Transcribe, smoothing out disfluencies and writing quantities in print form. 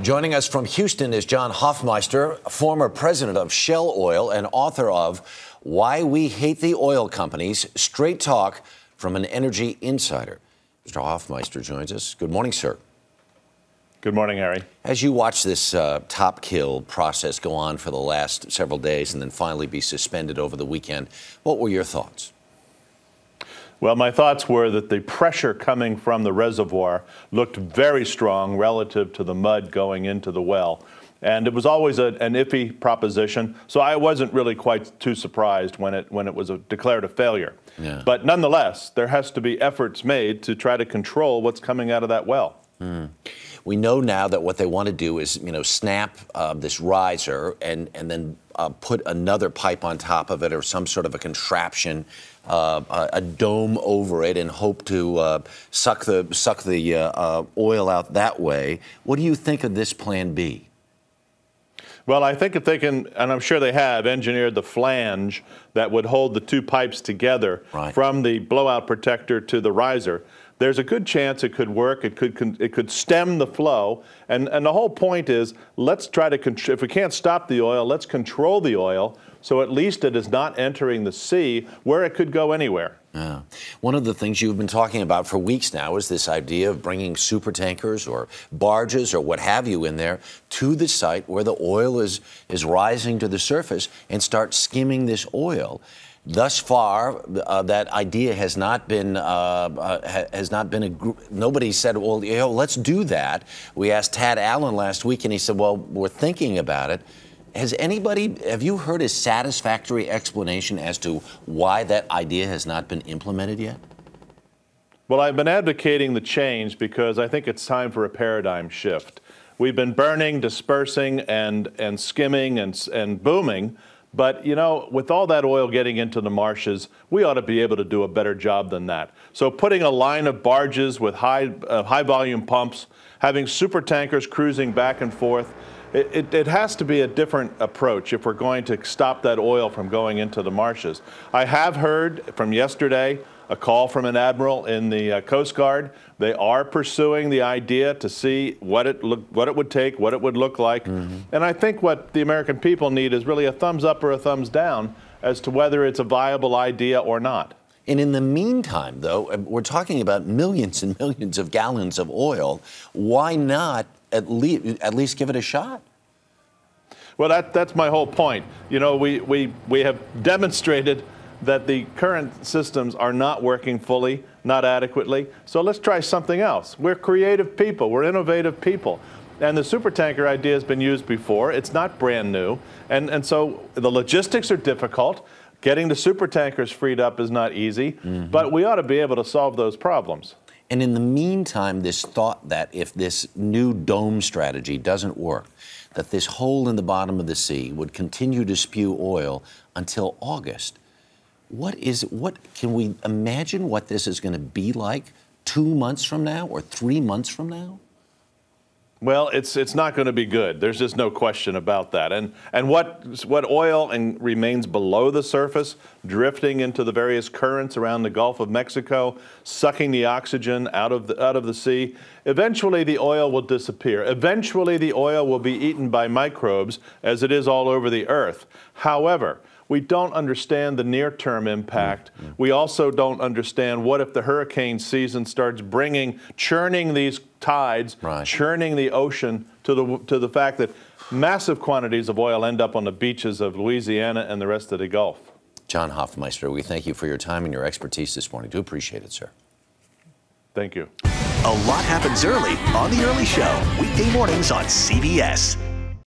Joining us from Houston is John Hofmeister, former president of Shell Oil and author of Why We Hate the Oil Companies, Straight Talk from an Energy Insider. Mr. Hofmeister joins us. Good morning, sir. Good morning, Harry. As you watch this top kill process go on for the last several days and then finally be suspended over the weekend, what were your thoughts? Well, my thoughts were that the pressure coming from the reservoir looked very strong relative to the mud going into the well. And it was always an iffy proposition, so I wasn't really quite too surprised when it was declared a failure. Yeah. But nonetheless, there has to be efforts made to try to control what's coming out of that well. We know now that what they want to do is, snap this riser and then put another pipe on top of it or some sort of a contraption, a dome over it, and hope to suck the oil out that way. What do you think of this plan B? Well, I think if they can, and I'm sure they have, engineered the flange that would hold the two pipes together from the blowout protector to the riser, there's a good chance it could work. It could stem the flow. And the whole point is, let's try to, if we can't stop the oil, let's control the oil so at least it is not entering the sea where it could go anywhere. Yeah. One of the things you've been talking about for weeks now is this idea of bringing super tankers or barges or what have you in there to the site where the oil is rising to the surface and start skimming this oil. Thus far, that idea has not been nobody said, well, let's do that. We asked Tad Allen last week, and he said, well, we're thinking about it. Have you heard a satisfactory explanation as to why that idea has not been implemented yet? Well, I've been advocating the change because I think it's time for a paradigm shift. We've been burning, dispersing, and skimming and booming. But, with all that oil getting into the marshes, we ought to be able to do a better job than that. So putting a line of barges with high volume pumps, having super tankers cruising back and forth, it has to be a different approach if we're going to stop that oil from going into the marshes. I have heard from yesterday a call from an admiral in the Coast Guard. They are pursuing the idea to see what it would take, what it would look like. And I think what the American people need is really a thumbs up or a thumbs down as to whether it's a viable idea or not. And in the meantime, though, we're talking about millions and millions of gallons of oil. Why not at least give it a shot? Well, that's my whole point. We have demonstrated that the current systems are not working fully, not adequately. So let's try something else. We're creative people. We're innovative people. And the supertanker idea has been used before. It's not brand new. And so the logistics are difficult. Getting the supertankers freed up is not easy. But we ought to be able to solve those problems. And in the meantime, this thought that if this new dome strategy doesn't work, that this hole in the bottom of the sea would continue to spew oil until August. Can we imagine what this is going to be like 2 months from now or 3 months from now? Well, it's not going to be good. There's just no question about that. And what oil remains below the surface, drifting into the various currents around the Gulf of Mexico, sucking the oxygen out of the sea. Eventually, the oil will disappear. Eventually, the oil will be eaten by microbes, as it is all over the earth. However, we don't understand the near-term impact. We also don't understand what if the hurricane season starts churning these tides, churning the ocean to the fact that massive quantities of oil end up on the beaches of Louisiana and the rest of the Gulf. John Hofmeister, we thank you for your time and your expertise this morning. Do appreciate it, sir. Thank you. A lot happens early on The Early Show, weekday mornings on CBS.